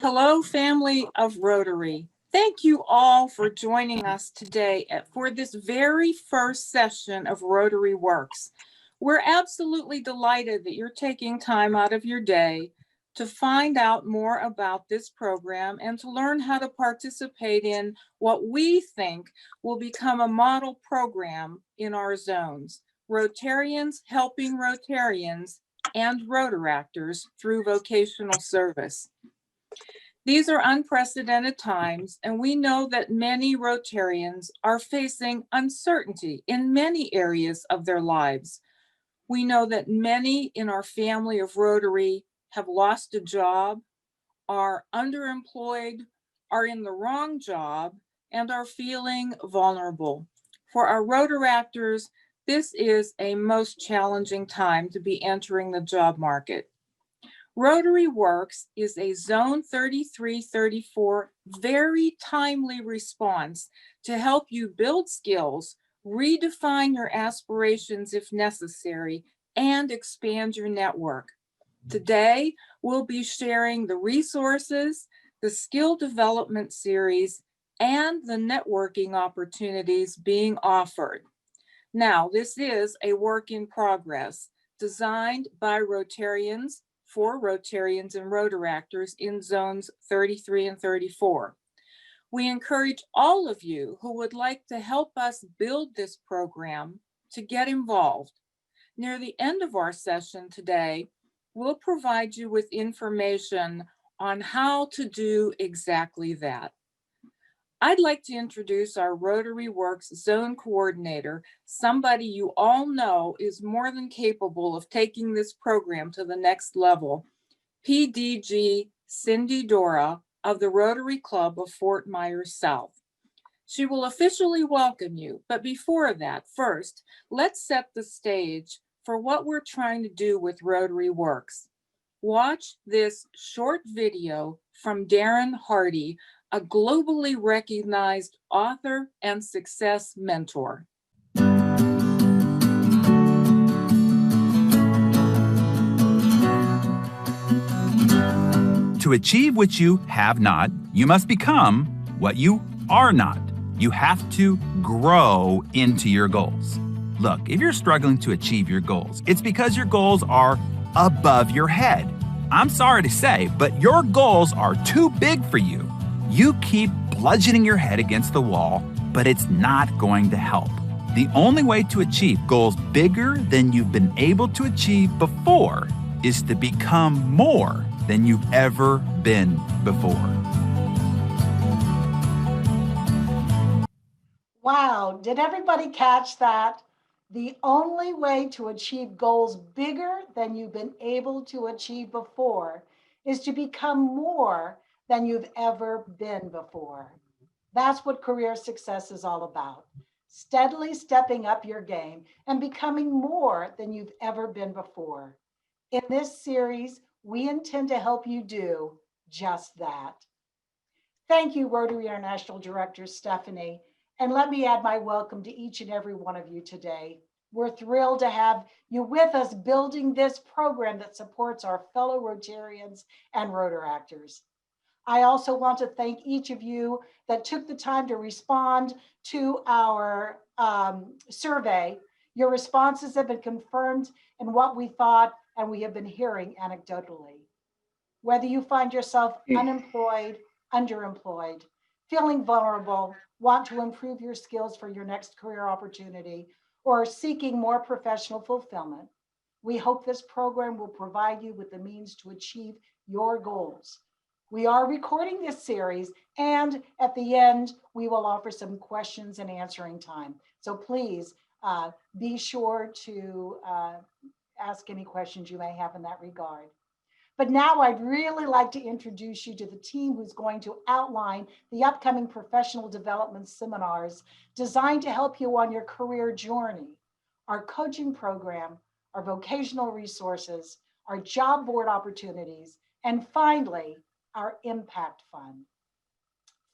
Hello, family of Rotary. Thank you all for joining us today for this very first session of RotaryWorks. We're absolutely delighted that you're taking time out of your day to find out more about this program and to learn how to participate in what we think will become a model program in our zones. Rotarians helping Rotarians and Rotaractors through vocational service. These are unprecedented times, and we know that many Rotarians are facing uncertainty in many areas of their lives. We know that many in our family of Rotary have lost a job, are underemployed, are in the wrong job, and are feeling vulnerable. For our Rotaractors, this is a most challenging time to be entering the job market. RotaryWorks is a Zone 3334 very timely response to help you build skills, redefine your aspirations if necessary, and expand your network. Today, we'll be sharing the resources, the skill development series, and the networking opportunities being offered. Now, this is a work in progress designed by Rotarians for Rotarians and Rotaractors in zones 33 and 34. We encourage all of you who would like to help us build this program to get involved. Near the end of our session today, we'll provide you with information on how to do exactly that. I'd like to introduce our RotaryWorks Zone Coordinator, somebody you all know is more than capable of taking this program to the next level, PDG Cindy Dora of the Rotary Club of Fort Myers South. She will officially welcome you, but before that, first, let's set the stage for what we're trying to do with RotaryWorks. Watch this short video from Darren Hardy, a globally recognized author and success mentor. To achieve what you have not, you must become what you are not. You have to grow into your goals. Look, if you're struggling to achieve your goals, it's because your goals are above your head. I'm sorry to say, but your goals are too big for you. You keep bludgeoning your head against the wall, but it's not going to help. The only way to achieve goals bigger than you've been able to achieve before is to become more than you've ever been before. Wow, did everybody catch that? The only way to achieve goals bigger than you've been able to achieve before is to become more than you've ever been before. That's what career success is all about. Steadily stepping up your game and becoming more than you've ever been before. In this series, we intend to help you do just that. Thank you, Rotary International Director Stephanie. And let me add my welcome to each and every one of you today. We're thrilled to have you with us building this program that supports our fellow Rotarians and Rotaractors. I also want to thank each of you that took the time to respond to our survey. Your responses have been confirmed in what we thought and we have been hearing anecdotally. Whether you find yourself unemployed, underemployed, feeling vulnerable, want to improve your skills for your next career opportunity, or seeking more professional fulfillment, we hope this program will provide you with the means to achieve your goals. We are recording this series, and at the end, we will offer some questions and answering time. So please be sure to ask any questions you may have in that regard. But now I'd really like to introduce you to the team who's going to outline the upcoming professional development seminars designed to help you on your career journey, our coaching program, our vocational resources, our job board opportunities, and finally, our impact fund.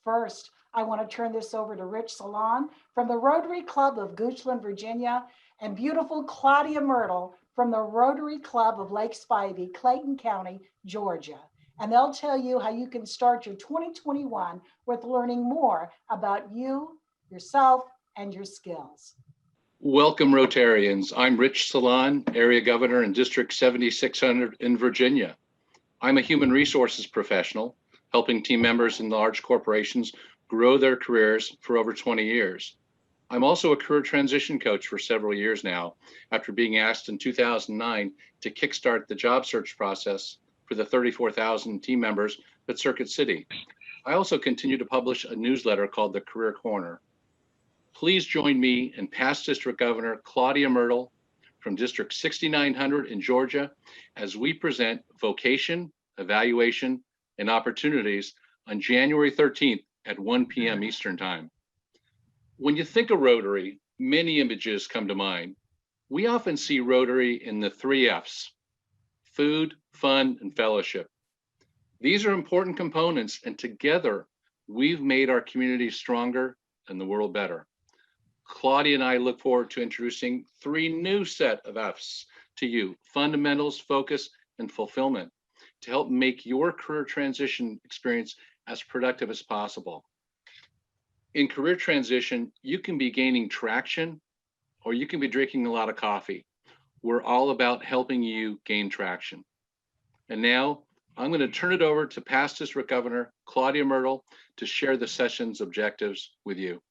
First, I want to turn this over to Rich Salon from the Rotary Club of Goochland, Virginia, and beautiful Claudia Myrtle from the Rotary Club of Lake Spivey, Clayton County, Georgia. and they'll tell you how you can start your 2021 with learning more about you, yourself, and your skills. Welcome, Rotarians. I'm Rich Salon, Area Governor in District 7600 in Virginia. I'm a human resources professional, helping team members in large corporations grow their careers for over 20 years. I'm also a career transition coach for several years now, after being asked in 2009 to kickstart the job search process for the 34,000 team members at Circuit City. I also continue to publish a newsletter called The Career Corner. Please join me and past District Governor Claudia Myrtle from District 6900 in Georgia as we present Vocation, Evaluation, and Opportunities on January 13th at 1 p.m. Eastern Time. When you think of Rotary, many images come to mind. We often see Rotary in the 3 F's: food, fun, and fellowship. These are important components, and together we've made our community stronger and the world better. Claudia and I look forward to introducing 3 new set of F's to you: fundamentals, focus, and fulfillment, to help make your career transition experience as productive as possible. In career transition, you can be gaining traction or you can be drinking a lot of coffee. We're all about helping you gain traction. And now I'm going to turn it over to past District Governor Claudia Myrtle to share the session's objectives with you.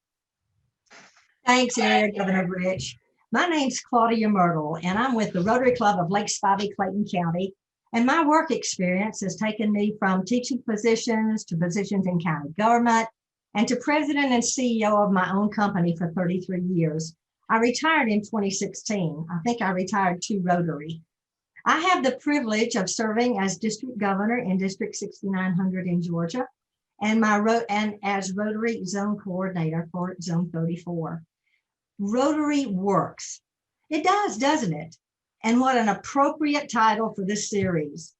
Thanks, Area Governor Rich. My name's Claudia Myrtle, and I'm with the Rotary Club of Lake Spivey, Clayton County. And my work experience has taken me from teaching positions to positions in county government and to president and CEO of my own company for 33 years. I retired in 2016. I think I retired to Rotary. I have the privilege of serving as district governor in District 6900 in Georgia, and as Rotary Zone Coordinator for Zone 34. Rotary works. It does, doesn't it? And what an appropriate title for this series.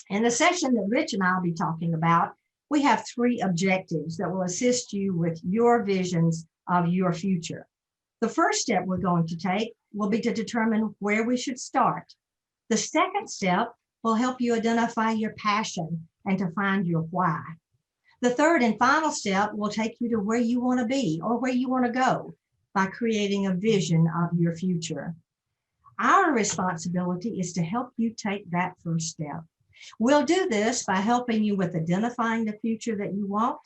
In the session that Rich and I will be talking about, we have 3 objectives that will assist you with your visions of your future. The first step we're going to take will be to determine where we should start. The second step will help you identify your passion and to find your why. The third and final step will take you to where you want to be or where you want to go by creating a vision of your future. Our responsibility is to help you take that first step. We'll do this by helping you with identifying the future that you want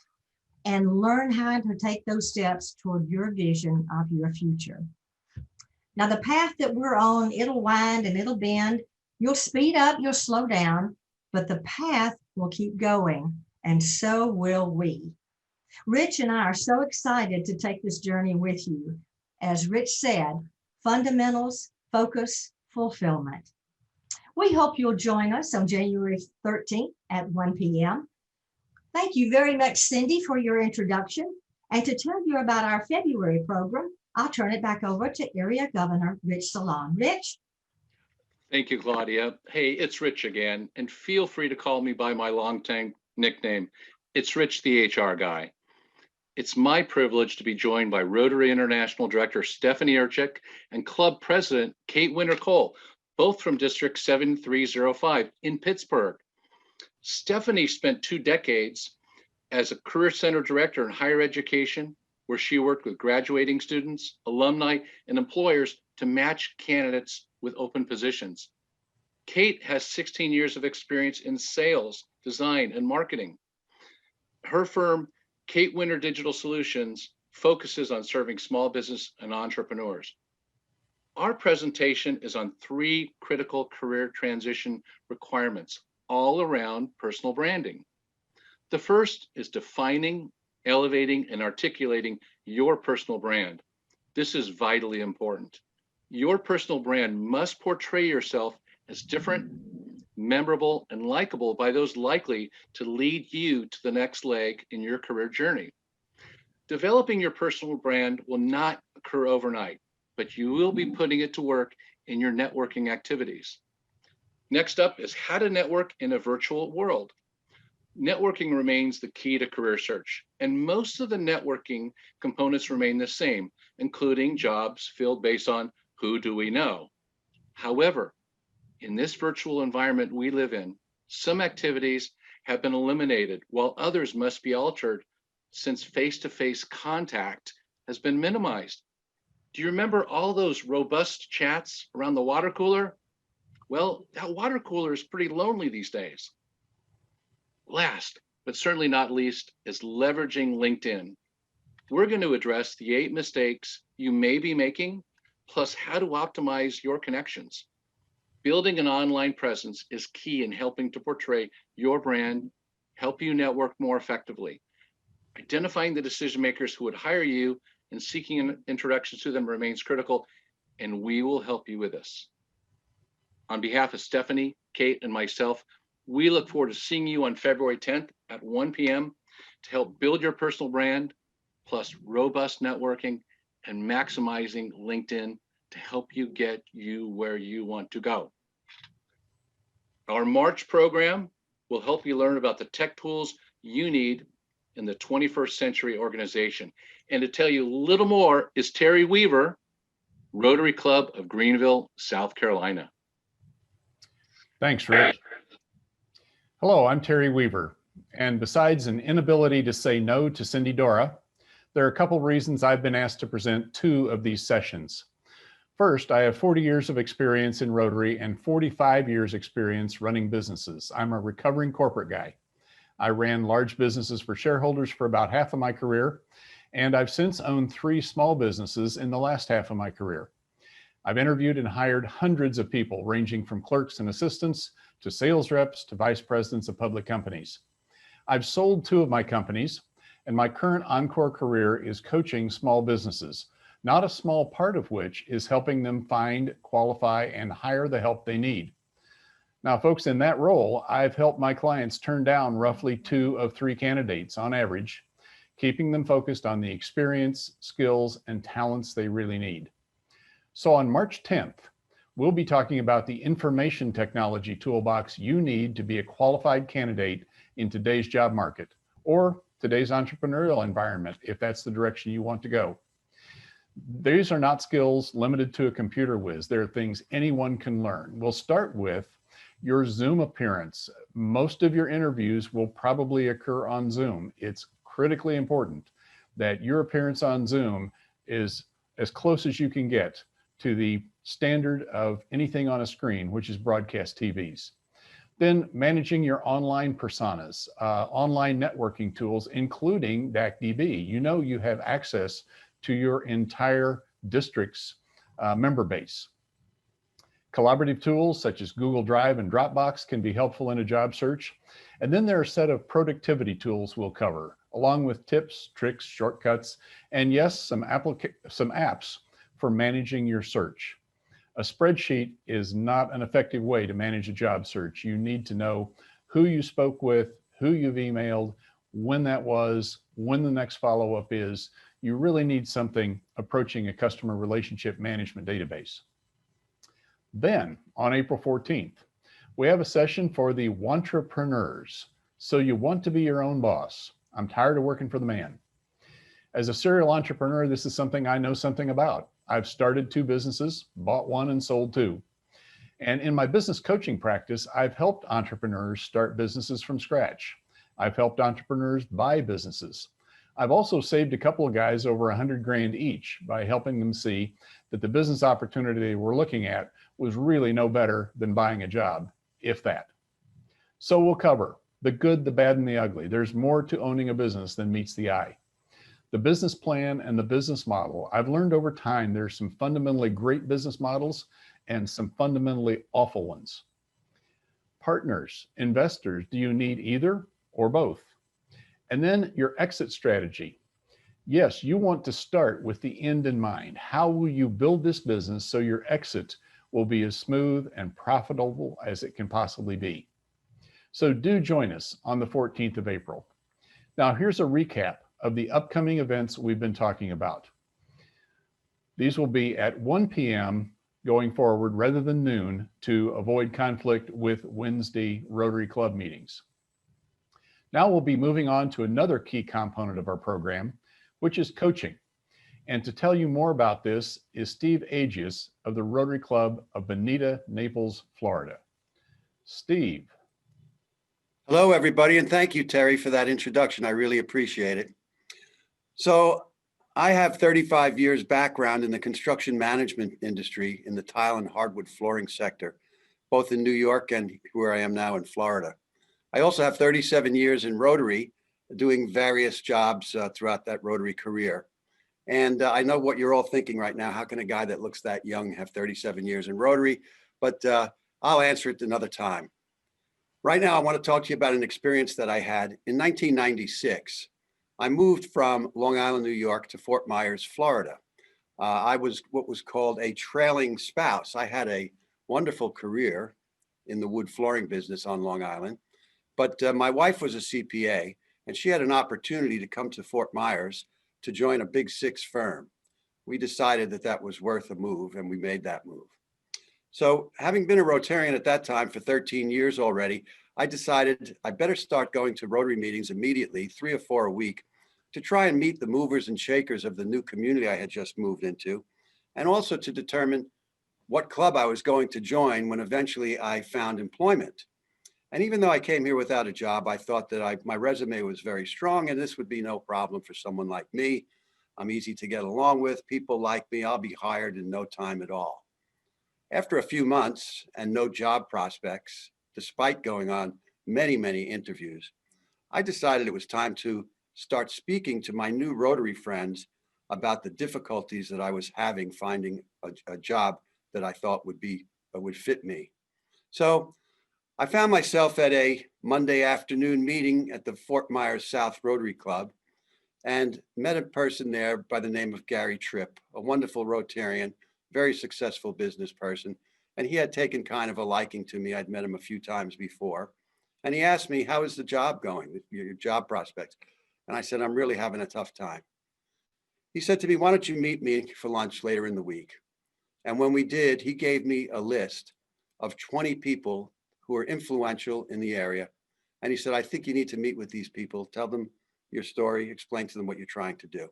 and learn how to take those steps toward your vision of your future. Now, the path that we're on, it'll wind and it'll bend. You'll speed up, you'll slow down, but the path will keep going, and so will we. Rich and I are so excited to take this journey with you. As Rich said, fundamentals, focus, fulfillment. We hope you'll join us on January 13th at 1 p.m. Thank you very much, Cindy, for your introduction. And to tell you about our February program, I'll turn it back over to Area Governor Rich Salon. Rich? Thank you, Claudia. Hey, it's Rich again, and feel free to call me by my long-time nickname. It's Rich, the HR guy. It's my privilege to be joined by Rotary International Director Stephanie Urchik and Club President Kate Winter-Cole, both from District 7305 in Pittsburgh. Stephanie spent 2 decades as a Career Center Director in higher education, where she worked with graduating students, alumni, and employers to match candidates with open positions. Kate has 16 years of experience in sales, design, and marketing. Her firm, Kate Winter Digital Solutions, focuses on serving small business and entrepreneurs. Our presentation is on 3 critical career transition requirements, all around personal branding. The first is defining, elevating, and articulating your personal brand. This is vitally important. Your personal brand must portray yourself as different, memorable, and likable by those likely to lead you to the next leg in your career journey. Developing your personal brand will not occur overnight, but you will be putting it to work in your networking activities. Next up is how to network in a virtual world. Networking remains the key to career search, and most of the networking components remain the same, including jobs filled based on who do we know. However, in this virtual environment we live in, some activities have been eliminated, while others must be altered since face-to-face contact has been minimized. Do you remember all those robust chats around the water cooler? Well, that water cooler is pretty lonely these days. Last, but certainly not least, is leveraging LinkedIn. We're going to address the 8 mistakes you may be making, plus how to optimize your connections. Building an online presence is key in helping to portray your brand, help you network more effectively. Identifying the decision makers who would hire you and seeking introductions to them remains critical, and we will help you with this. On behalf of Stephanie, Kate, and myself, we look forward to seeing you on February 10th at 1 p.m. to help build your personal brand, plus robust networking and maximizing LinkedIn to help you get you where you want to go. Our March program will help you learn about the tech tools you need in the 21st century organization. And to tell you a little more is Terry Weaver, Rotary Club of Greenville, South Carolina. Thanks, Rick. Hello, I'm Terry Weaver. And besides an inability to say no to Cindy Dora, there are a couple reasons I've been asked to present 2 of these sessions. First, I have 40 years of experience in Rotary and 45 years experience running businesses. I'm a recovering corporate guy. I ran large businesses for shareholders for about half of my career, and I've since owned 3 small businesses in the last half of my career. I've interviewed and hired hundreds of people, ranging from clerks and assistants to sales reps to vice presidents of public companies. I've sold 2 of my companies, and my current encore career is coaching small businesses, not a small part of which is helping them find, qualify, and hire the help they need. Now, folks, in that role, I've helped my clients turn down roughly 2 of 3 candidates on average, keeping them focused on the experience, skills, and talents they really need. So on March 10th, we'll be talking about the information technology toolbox you need to be a qualified candidate in today's job market or today's entrepreneurial environment, if that's the direction you want to go. These are not skills limited to a computer whiz. They're things anyone can learn. We'll start with your Zoom appearance. Most of your interviews will probably occur on Zoom. It's critically important that your appearance on Zoom is as close as you can get to the standard of anything on a screen, which is broadcast TVs. Then managing your online personas, online networking tools, including DACDB. You know you have access to your entire district's member base. Collaborative tools such as Google Drive and Dropbox can be helpful in a job search. And then there are a set of productivity tools we'll cover, along with tips, tricks, shortcuts, and yes, some apps for managing your search. A spreadsheet is not an effective way to manage a job search. You need to know who you spoke with, who you've emailed, when that was, when the next follow-up is. You really need something approaching a customer relationship management database. Then on April 14th, we have a session for the Entrepreneurs. So you want to be your own boss. I'm tired of working for the man. As a serial entrepreneur, this is something I know something about. I've started 2 businesses, bought 1 and sold 2. And in my business coaching practice, I've helped entrepreneurs start businesses from scratch. I've helped entrepreneurs buy businesses. I've also saved a couple of guys over 100 grand each by helping them see that the business opportunity they were looking at was really no better than buying a job, if that. So we'll cover the good, the bad, and the ugly. There's more to owning a business than meets the eye. The business plan and the business model. I've learned over time there's some fundamentally great business models and some fundamentally awful ones. Partners, investors, do you need either or both? And then your exit strategy. Yes, you want to start with the end in mind. How will you build this business so your exit will be as smooth and profitable as it can possibly be? So do join us on the 14th of April. Now here's a recap of the upcoming events we've been talking about. These will be at 1 p.m. going forward rather than noon to avoid conflict with Wednesday Rotary Club meetings. Now we'll be moving on to another key component of our program, which is coaching. And to tell you more about this is Steve Agius of the Rotary Club of Bonita, Naples, Florida. Steve. Hello, everybody, and thank you, Terry, for that introduction. I really appreciate it. So I have 35 years background in the construction management industry in the tile and hardwood flooring sector, both in New York and where I am now in Florida. I also have 37 years in Rotary, doing various jobs throughout that Rotary career. And I know what you're all thinking right now. How can a guy that looks that young have 37 years in Rotary? But I'll answer it another time. Right now, I want to talk to you about an experience that I had in 1996. I moved from Long Island, New York to Fort Myers, Florida. I was what was called a trailing spouse. I had a wonderful career in the wood flooring business on Long Island, but my wife was a CPA and she had an opportunity to come to Fort Myers to join a big six firm. We decided that that was worth a move and we made that move. So having been a Rotarian at that time for 13 years already, I decided I better start going to Rotary meetings immediately, 3 or 4 a week, to try and meet the movers and shakers of the new community I had just moved into, and also to determine what club I was going to join when eventually I found employment. And even though I came here without a job, I thought that my resume was very strong and this would be no problem for someone like me. I'm easy to get along with. People like me. I'll be hired in no time at all. After a few months and no job prospects, despite going on many, many interviews, I decided it was time to start speaking to my new Rotary friends about the difficulties that I was having finding a job that I thought would fit me. So I found myself at a Monday afternoon meeting at the Fort Myers South Rotary Club and met a person there by the name of Gary Tripp, a wonderful Rotarian, very successful business person. And he had taken kind of a liking to me. I'd met him a few times before. And he asked me, how is the job going, your job prospects? And I said, I'm really having a tough time. He said to me, why don't you meet me for lunch later in the week? And when we did, he gave me a list of 20 people who are influential in the area. And he said, I think you need to meet with these people, tell them your story, explain to them what you're trying to do.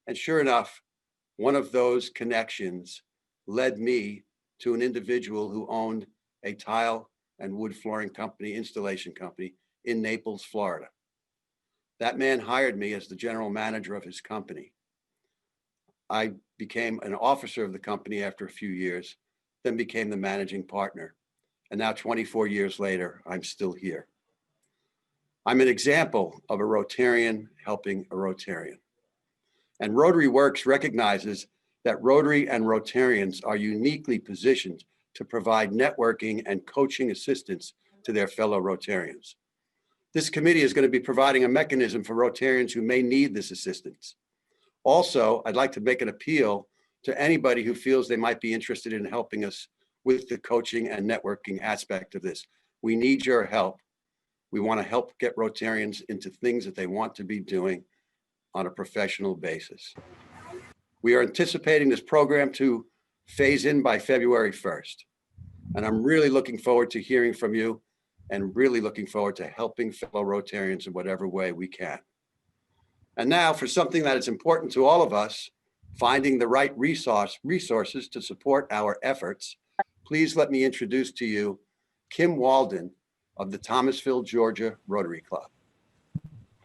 And sure enough, one of those connections led me to an individual who owned a tile and wood flooring company, installation company in Naples, Florida. That man hired me as the general manager of his company. I became an officer of the company after a few years, then became the managing partner. And now 24 years later, I'm still here. I'm an example of a Rotarian helping a Rotarian. And RotaryWorks recognizes that Rotary and Rotarians are uniquely positioned to provide networking and coaching assistance to their fellow Rotarians. This committee is going to be providing a mechanism for Rotarians who may need this assistance. Also, I'd like to make an appeal to anybody who feels they might be interested in helping us with the coaching and networking aspect of this. We need your help. We want to help get Rotarians into things that they want to be doing on a professional basis. We are anticipating this program to phase in by February 1st. And I'm really looking forward to hearing from you and really looking forward to helping fellow Rotarians in whatever way we can. And now for something that is important to all of us, finding the right resources to support our efforts, please let me introduce to you Kim Walden of the Thomasville, Georgia Rotary Club.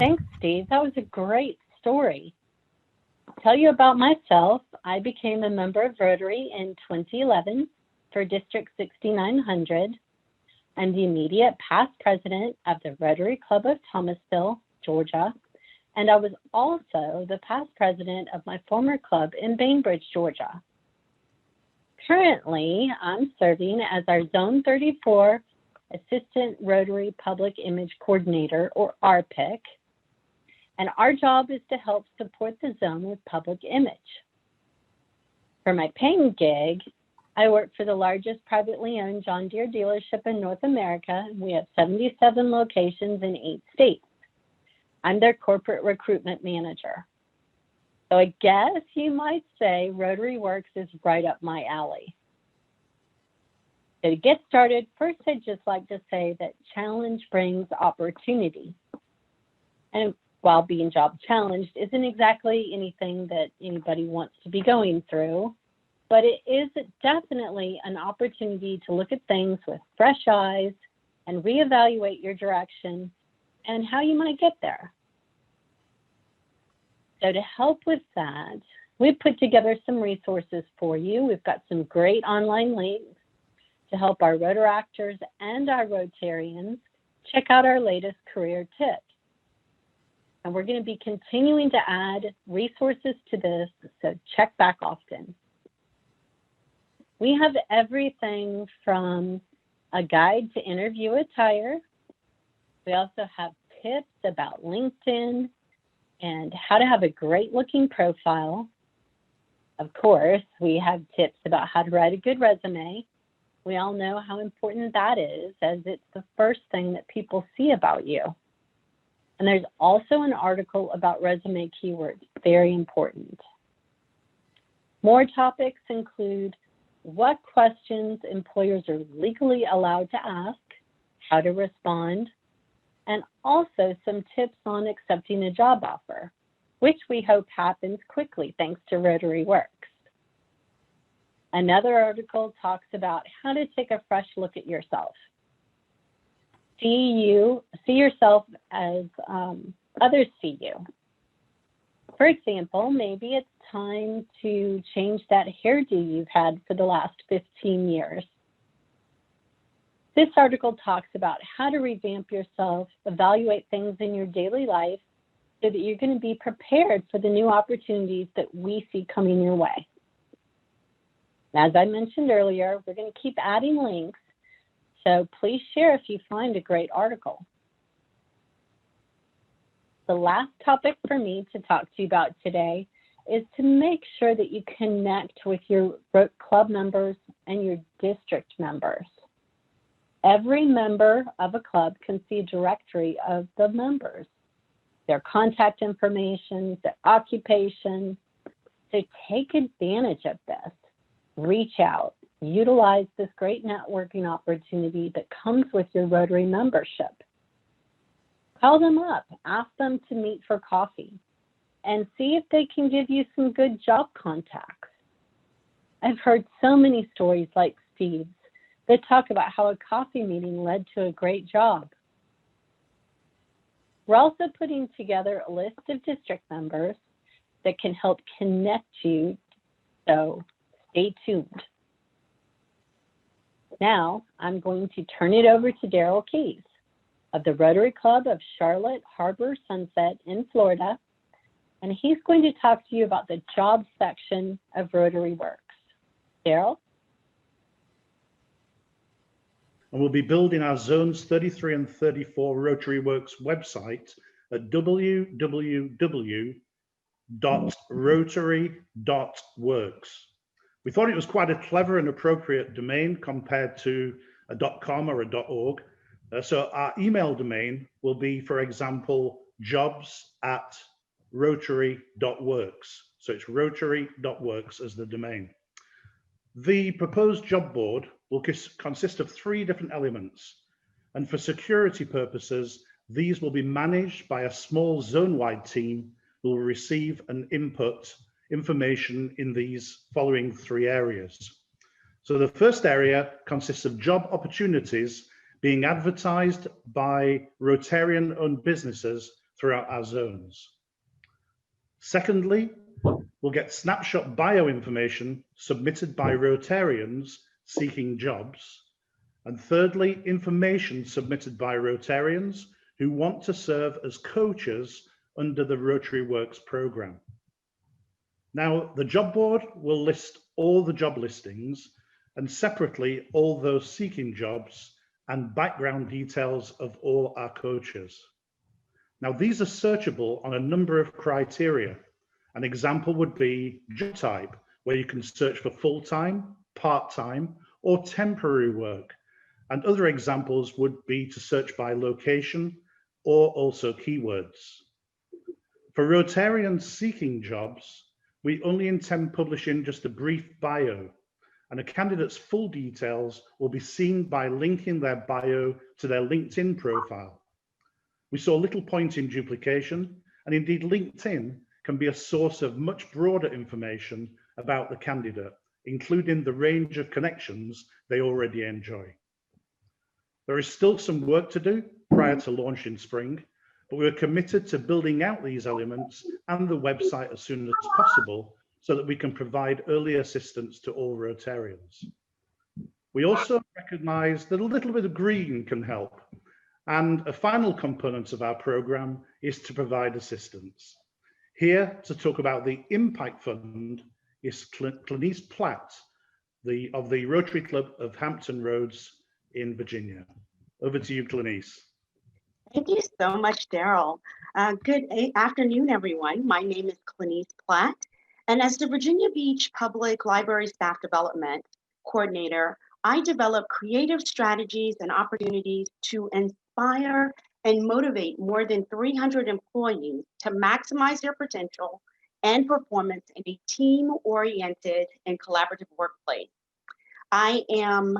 Thanks, Steve. That was a great story. I'll tell you about myself. I became a member of Rotary in 2011 for District 6900. I'm the immediate past president of the Rotary Club of Thomasville, Georgia, and I was also the past president of my former club in Bainbridge, Georgia. Currently, I'm serving as our Zone 34 Assistant Rotary Public Image Coordinator, or RPIC, and our job is to help support the zone with public image. For my paying gig, I work for the largest privately owned John Deere dealership in North America. We have 77 locations in 8 states. I'm their corporate recruitment manager. So I guess you might say RotaryWorks is right up my alley. So to get started, first I'd just like to say that challenge brings opportunity. And while being job challenged isn't exactly anything that anybody wants to be going through, but it is definitely an opportunity to look at things with fresh eyes and reevaluate your direction and how you might get there. So to help with that, we've put together some resources for you. We've got some great online links to help our Rotaractors and our Rotarians check out our latest career tips. And we're going to be continuing to add resources to this, so check back often. We have everything from a guide to interview attire. We also have tips about LinkedIn and how to have a great looking profile. Of course, we have tips about how to write a good resume. We all know how important that is, as it's the first thing that people see about you. And there's also an article about resume keywords, very important. More topics include what questions employers are legally allowed to ask, how to respond, and also some tips on accepting a job offer, which we hope happens quickly thanks to RotaryWorks. Another article talks about how to take a fresh look at yourself. See yourself as others see you. For example, maybe it's time to change that hairdo you've had for the last 15 years. This article talks about how to revamp yourself, evaluate things in your daily life so that you're going to be prepared for the new opportunities that we see coming your way. As I mentioned earlier, we're going to keep adding links, so please share if you find a great article. The last topic for me to talk to you about today is to make sure that you connect with your club members and your district members. Every member of a club can see a directory of the members, their contact information, their occupation. So take advantage of this. Reach out, utilize this great networking opportunity that comes with your Rotary membership. Call them up, ask them to meet for coffee, and see if they can give you some good job contacts. I've heard so many stories like Steve's that talk about how a coffee meeting led to a great job. We're also putting together a list of district members that can help connect you, so stay tuned. Now, I'm going to turn it over to Daryl Keys of the Rotary Club of Charlotte Harbor Sunset in Florida, and he's going to talk to you about the job section of RotaryWorks. Daryl? And we'll be building our zones 33 and 34 RotaryWorks website at www.rotary.works. We thought it was quite a clever and appropriate domain compared to a .com or a .org. So our email domain will be, for example, jobs@rotary.works. So it's rotary.works as the domain. The proposed job board will consist of 3 different elements. And for security purposes, these will be managed by a small zone-wide team who will receive and input information in these following 3 areas. So the first area consists of job opportunities being advertised by Rotarian-owned businesses throughout our zones. Secondly, we'll get snapshot bio information submitted by Rotarians seeking jobs. And thirdly, information submitted by Rotarians who want to serve as coaches under the RotaryWorks program. Now, the job board will list all the job listings and separately all those seeking jobs and background details of all our coaches. Now, these are searchable on a number of criteria. An example would be job type, where you can search for full-time, part-time, or temporary work. And other examples would be to search by location or also keywords. For Rotarians seeking jobs, we only intend publishing just a brief bio, and a candidate's full details will be seen by linking their bio to their LinkedIn profile. We saw little point in duplication, and indeed LinkedIn can be a source of much broader information about the candidate, including the range of connections they already enjoy. There is still some work to do prior to launch in spring, but we are committed to building out these elements and the website as soon as possible so that we can provide early assistance to all Rotarians. We also recognize that a little bit of green can help, and a final component of our program is to provide assistance. Here to talk about the Impact Fund is Clanice Platt of the Rotary Club of Hampton Roads in Virginia. Over to you, Clanice. Thank you so much, Daryl. Good afternoon, everyone. My name is Clanice Platt, and as the Virginia Beach Public Library Staff Development Coordinator, I develop creative strategies and opportunities to inspire and motivate more than 300 employees to maximize their potential and performance in a team-oriented and collaborative workplace. I am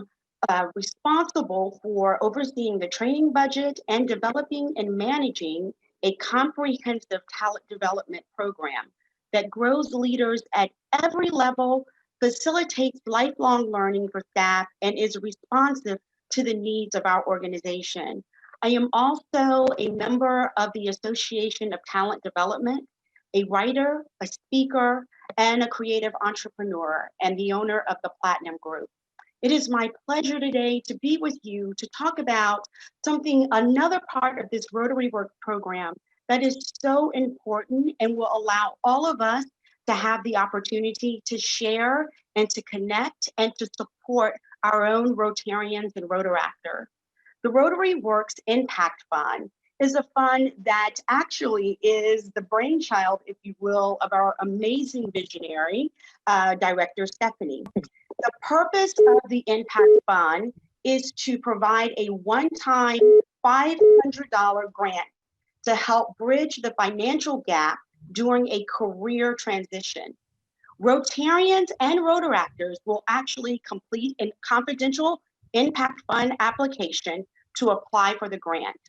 responsible for overseeing the training budget and developing and managing a comprehensive talent development program that grows leaders at every level, facilitates lifelong learning for staff, and is responsive to the needs of our organization. I am also a member of the Association of Talent Development, a writer, a speaker, and a creative entrepreneur, and the owner of the Platinum Group. It is my pleasure today to be with you to talk about another part of this RotaryWorks program that is so important and will allow all of us to have the opportunity to share and to connect and to support our own Rotarians and Rotaractors. The RotaryWorks Impact Fund is a fund that actually is the brainchild, if you will, of our amazing visionary, Director Stephanie. The purpose of the Impact Fund is to provide a one-time $500 grant to help bridge the financial gap during a career transition. Rotarians and Rotaractors will actually complete a confidential Impact Fund application to apply for the grant.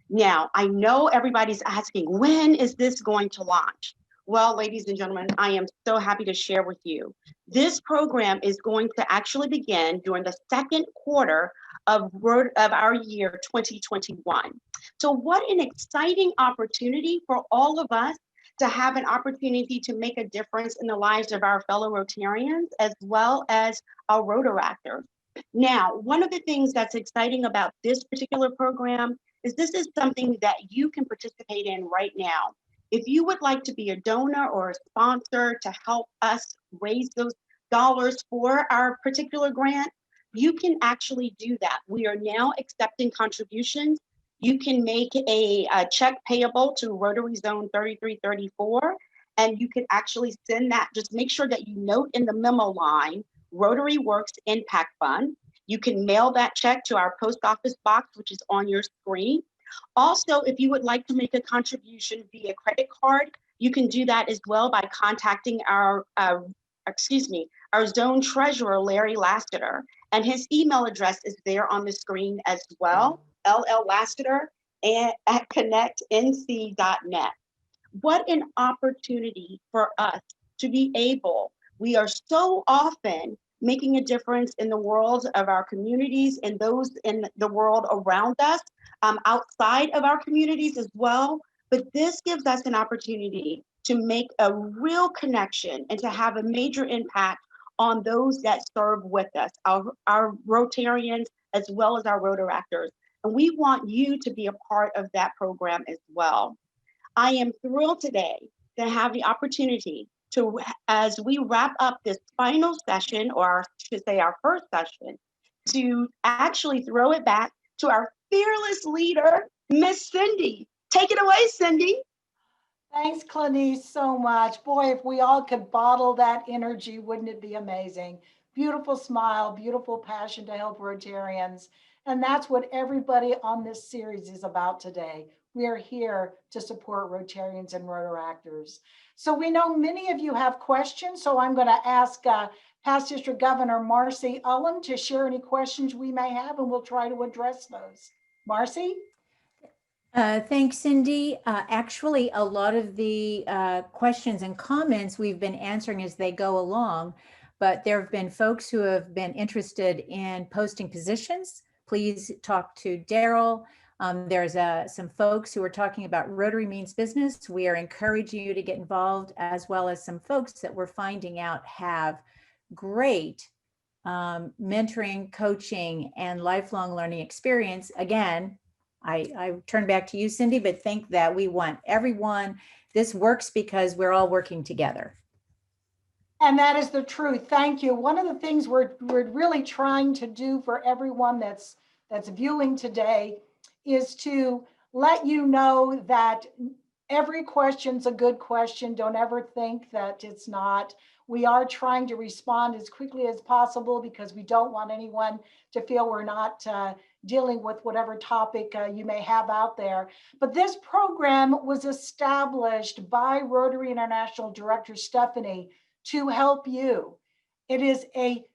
Now, I know everybody's asking, when is this going to launch? Well, ladies and gentlemen, I am so happy to share with you. This program is going to actually begin during the second quarter of our year 2021. So what an exciting opportunity for all of us to have an opportunity to make a difference in the lives of our fellow Rotarians as well as our Rotaractors. Now, one of the things that's exciting about this particular program is this is something that you can participate in right now. If you would like to be a donor or a sponsor to help us raise those dollars for our particular grant, you can actually do that. We are now accepting contributions. You can make a check payable to Rotary Zone 3334, and you can actually send that. Just make sure that you note in the memo line, RotaryWorks Impact Fund. You can mail that check to our post office box, which is on your screen. Also, if you would like to make a contribution via credit card, you can do that as well by contacting our zone treasurer, Larry Lassiter, and his email address is there on the screen as well, LLLassiter@connectnc.net. What an opportunity for us to be able, we are so often making a difference in the world of our communities and those in the world around us, outside of our communities as well. But this gives us an opportunity to make a real connection and to have a major impact on those that serve with us, our Rotarians as well as our Rotaractors. And we want you to be a part of that program as well. I am thrilled today to have the opportunity to, as we wrap up this final session, or I should say our first session, to actually throw it back to our fearless leader, Miss Cindy. Take it away, Cindy. Thanks, Clanice, so much. Boy, if we all could bottle that energy, wouldn't it be amazing? Beautiful smile, beautiful passion to help Rotarians. And that's what everybody on this series is about today. We are here to support Rotarians and Rotaractors. So we know many of you have questions, so I'm going to ask Past District Governor Marcy Ullum to share any questions we may have, and we'll try to address those. Marcy? Thanks, Cindy. Actually, a lot of the questions and comments we've been answering as they go along, but there have been folks who have been interested in posting positions please talk to Daryl. There's some folks who are talking about Rotary Means Business. We are encouraging you to get involved, as well as some folks that we're finding out have great mentoring, coaching, and lifelong learning experience. Again, I turn back to you, Cindy, but think that we want everyone. This works because we're all working together. And that is the truth. Thank you. One of the things we're really trying to do for everyone that's viewing today is to let you know that every question's a good question. Don't ever think that it's not. We are trying to respond as quickly as possible because we don't want anyone to feel we're not dealing with whatever topic you may have out there. But this program was established by Rotary International Director Stephanie to help you. It is a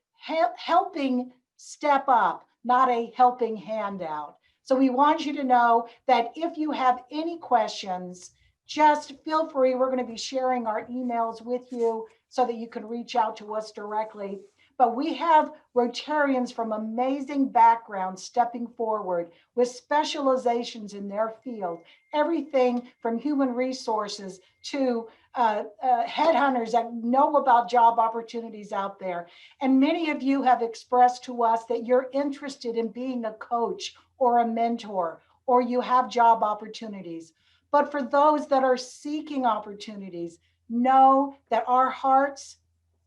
helping step up, not a helping handout. So we want you to know that if you have any questions, just feel free. We're going to be sharing our emails with you so that you can reach out to us directly. But we have Rotarians from amazing backgrounds stepping forward with specializations in their field, everything from human resources to headhunters that know about job opportunities out there. And many of you have expressed to us that you're interested in being a coach or a mentor, or you have job opportunities. But for those that are seeking opportunities, know that our hearts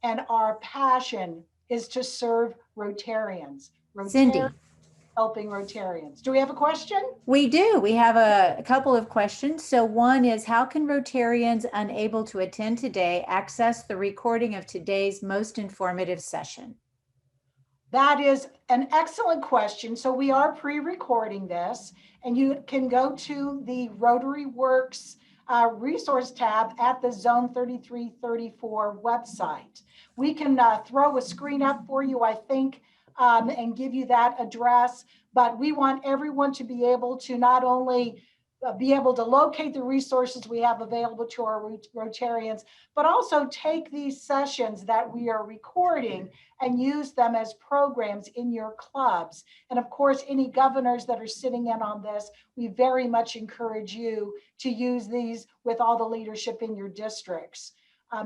and our passion is to serve Rotarians. Cindy. Helping Rotarians. Do we have a question? We do. We have a couple of questions. So one is, how can Rotarians unable to attend today access the recording of today's most informative session? That is an excellent question. So we are pre-recording this, and you can go to the RotaryWorks resource tab at the Zone 3334 website. We can throw a screen up for you, I think, and give you that address, but we want everyone to be able to not only be able to locate the resources we have available to our Rotarians, but also take these sessions that we are recording and use them as programs in your clubs. And of course, any governors that are sitting in on this, we very much encourage you to use these with all the leadership in your districts.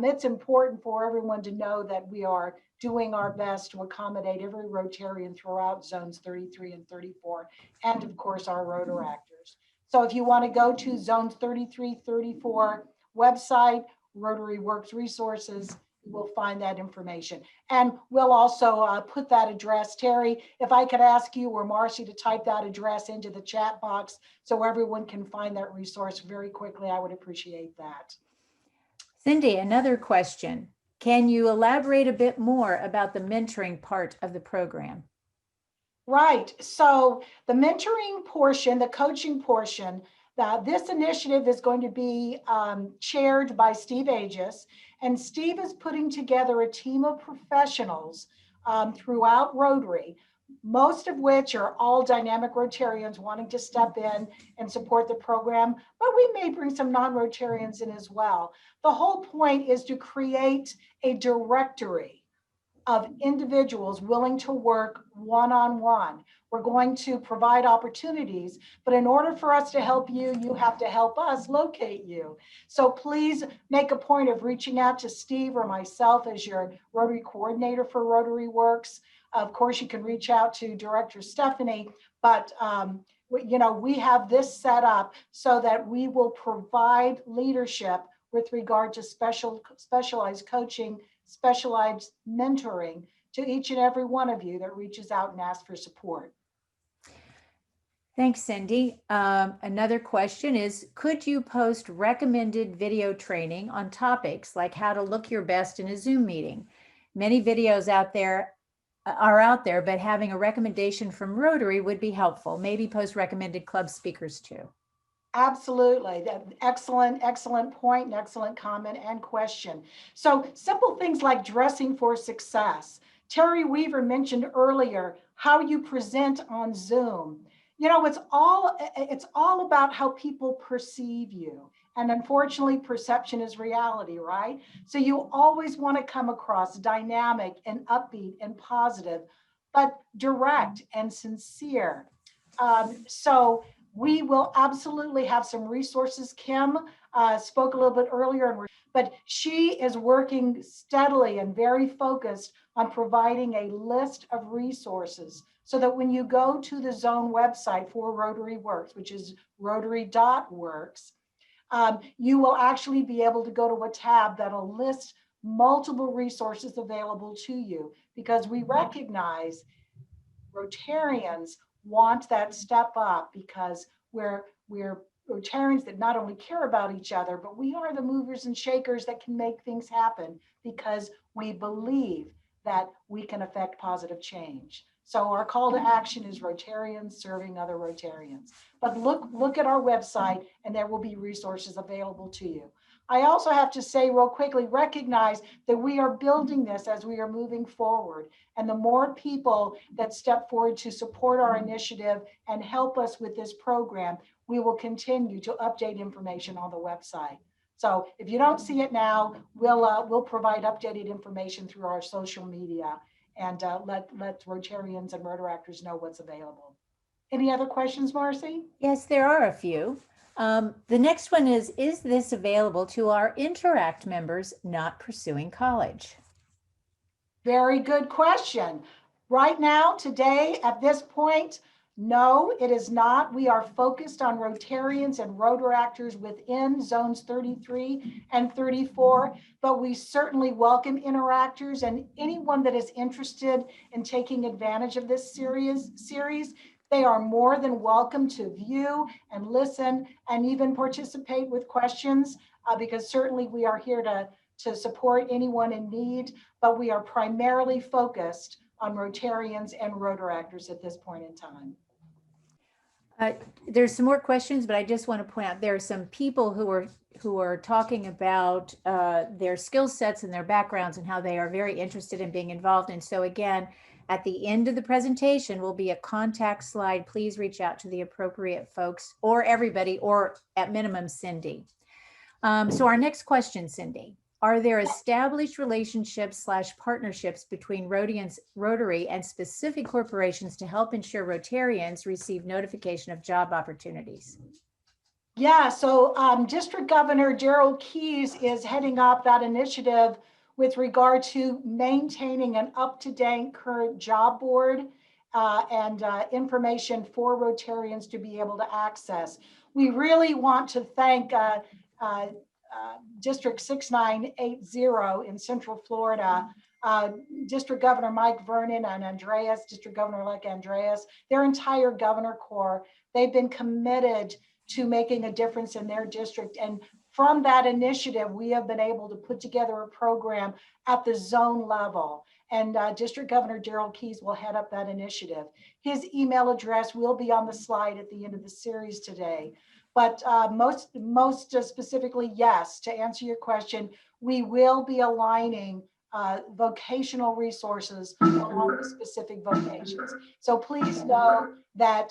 It's important for everyone to know that we are doing our best to accommodate every Rotarian throughout zones 33 and 34, and of course our Rotaractors. So if you want to go to Zones 3334 website, RotaryWorks resources, you will find that information. And we'll also put that address. Terry, if I could ask you or Marcy to type that address into the chat box so everyone can find that resource very quickly, I would appreciate that. Cindy, another question. Can you elaborate a bit more about the mentoring part of the program? Right. So the mentoring portion, the coaching portion, this initiative is going to be chaired by Steve Aegis. And Steve is putting together a team of professionals throughout Rotary, most of which are all dynamic Rotarians wanting to step in and support the program, but we may bring some non-Rotarians in as well. The whole point is to create a directory of individuals willing to work one-on-one. We're going to provide opportunities, but in order for us to help you, you have to help us locate you. So please make a point of reaching out to Steve or myself as your Rotary coordinator for RotaryWorks. Of course, you can reach out to Director Stephanie, but we have this set up so that we will provide leadership with regard to specialized coaching, specialized mentoring to each and every one of you that reaches out and asks for support. Thanks, Cindy. Another question is, could you post recommended video training on topics like how to look your best in a Zoom meeting? Many videos are out there, but having a recommendation from Rotary would be helpful. Maybe post recommended club speakers too. Absolutely. Excellent point, and excellent comment and question. So simple things like dressing for success. Terry Weaver mentioned earlier how you present on Zoom. It's all about how people perceive you. And unfortunately, perception is reality, right? So you always want to come across dynamic and upbeat and positive. but direct and sincere. So we will absolutely have some resources. Kim spoke a little bit earlier, but she is working steadily and very focused on providing a list of resources so that when you go to the zone website for RotaryWorks, which is Rotary.works, you will actually be able to go to a tab that'll list multiple resources available to you, because we recognize Rotarians want that step up, because we're Rotarians that not only care about each other, but we are the movers and shakers that can make things happen, because we believe that we can affect positive change. So our call to action is Rotarians serving other Rotarians. But look at our website and there will be resources available to you. I also have to say real quickly, recognize that we are building this as we are moving forward. And the more people that step forward to support our initiative and help us with this program, we will continue to update information on the website. So if you don't see it now, we'll provide updated information through our social media and let Rotarians and Rotaractors know what's available. Any other questions, Marcy? Yes, there are a few. The next one is this available to our Interact members not pursuing college? Very good question. Right now, today, at this point, no, it is not. We are focused on Rotarians and Rotaractors within zones 33 and 34, but we certainly welcome interactors and anyone that is interested in taking advantage of this series. They are more than welcome to view and listen and even participate with questions, because certainly we are here to support anyone in need, but we are primarily focused on Rotarians and Rotaractors at this point in time. There's some more questions, but I just want to point out there are some people who are talking about their skill sets and their backgrounds and how they are very interested in being involved. And so again, at the end of the presentation will be a contact slide. Please reach out to the appropriate folks or everybody, or at minimum, Cindy. So our next question, Cindy. Are there established relationships / partnerships between Rotary and specific corporations to help ensure Rotarians receive notification of job opportunities? Yeah, so District Governor Gerald Keys is heading up that initiative with regard to maintaining an up-to-date current job board and information for Rotarians to be able to access. We really want to thank District 6980 in Central Florida, District Governor Mike Vernon and Andreas, District Governor-elect Andreas, their entire governor corps. They've been committed to making a difference in their district. And from that initiative, we have been able to put together a program at the zone level. And District Governor Gerald Keys will head up that initiative. His email address will be on the slide at the end of the series today. But most specifically, yes, to answer your question, we will be aligning vocational resources along with specific vocations. So please know that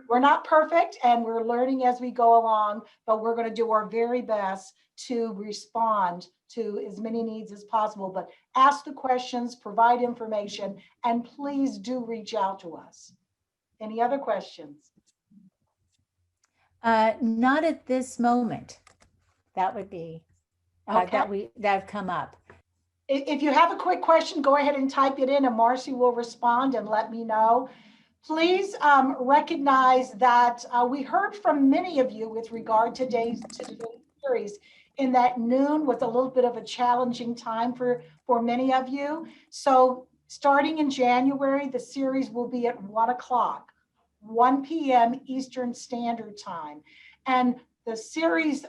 we're not perfect and we're learning as we go along, but we're going to do our very best to respond to as many needs as possible. But ask the questions, provide information, and please do reach out to us. Any other questions? Not at this moment. That would be Okay. that have come up. If you have a quick question, go ahead and type it in and Marcy will respond and let me know. Please recognize that we heard from many of you with regard to today's series, in that noon was a little bit of a challenging time for many of you. So starting in January, the series will be at 1 o'clock. 1 p.m. Eastern Standard Time. And the series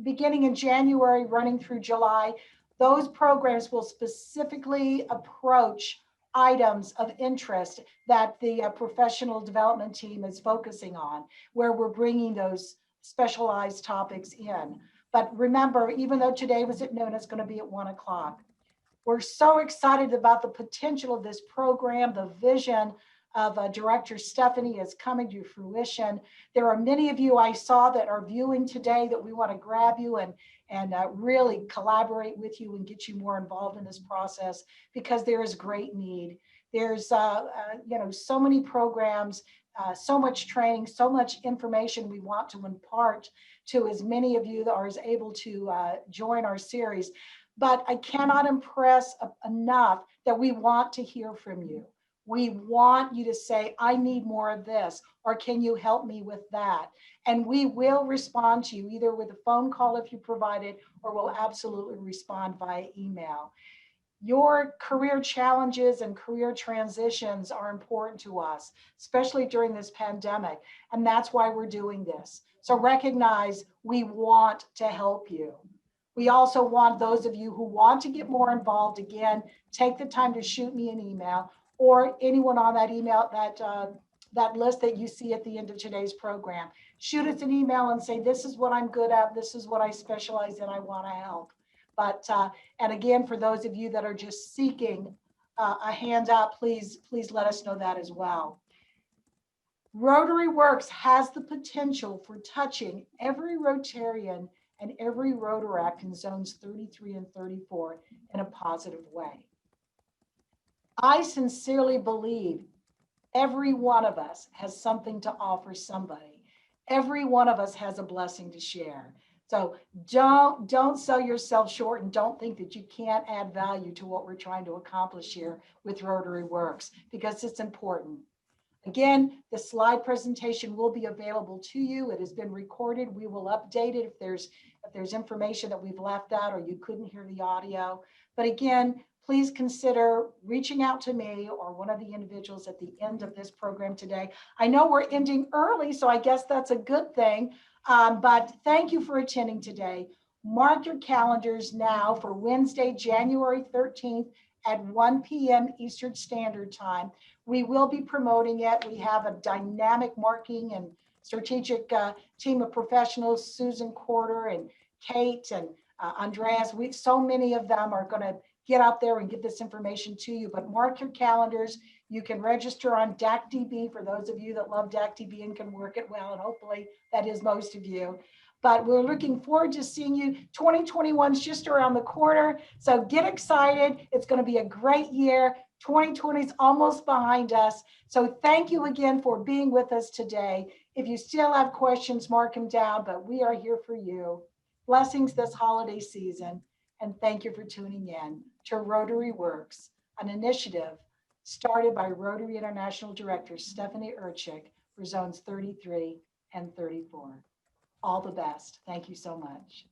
beginning in January, running through July, those programs will specifically approach items of interest that the professional development team is focusing on, where we're bringing those specialized topics in. But remember, even though today was at noon, it's going to be at 1 o'clock. We're so excited about the potential of this program, the vision of Director Stephanie is coming to fruition. There are many of you I saw that are viewing today that we want to grab you and really collaborate with you and get you more involved in this process, because there is great need. There's, so many programs, so much training, so much information we want to impart to as many of you that are able to join our series. But I cannot impress enough that we want to hear from you. We want you to say, I need more of this, or can you help me with that? And we will respond to you either with a phone call if you provide it, or we'll absolutely respond via email. Your career challenges and career transitions are important to us, especially during this pandemic. And that's why we're doing this. So recognize we want to help you. We also want those of you who want to get more involved, again, take the time to shoot me an email, or anyone on that email, that list that you see at the end of today's program. Shoot us an email and say, this is what I'm good at, this is what I specialize in, I want to help. But, and again, for those of you that are just seeking a handout, please let us know that as well. RotaryWorks has the potential for touching every Rotarian and every Rotaract in zones 33 and 34 in a positive way. I sincerely believe every one of us has something to offer somebody. Every one of us has a blessing to share. So don't sell yourself short, and don't think that you can't add value to what we're trying to accomplish here with RotaryWorks, because it's important. Again, the slide presentation will be available to you. It has been recorded. We will update it if there's information that we've left out or you couldn't hear the audio. But again, please consider reaching out to me or one of the individuals at the end of this program today. I know we're ending early, so I guess that's a good thing. But thank you for attending today. Mark your calendars now for Wednesday, January 13th at 1 p.m. Eastern Standard Time. We will be promoting it. We have a dynamic marketing and strategic team of professionals, Susan Corder and Kate and Andreas. So many of them are going to get out there and get this information to you, but mark your calendars. You can register on DACDB for those of you that love DACDB and can work it well, and hopefully that is most of you. But we're looking forward to seeing you. 2021 is just around the corner, so get excited. It's going to be a great year. 2020 is almost behind us. So thank you again for being with us today. If you still have questions, mark them down, but we are here for you. Blessings this holiday season, and thank you for tuning in to RotaryWorks, an initiative started by Rotary International Director Stephanie Urchik for zones 33 and 34. All the best. Thank you so much.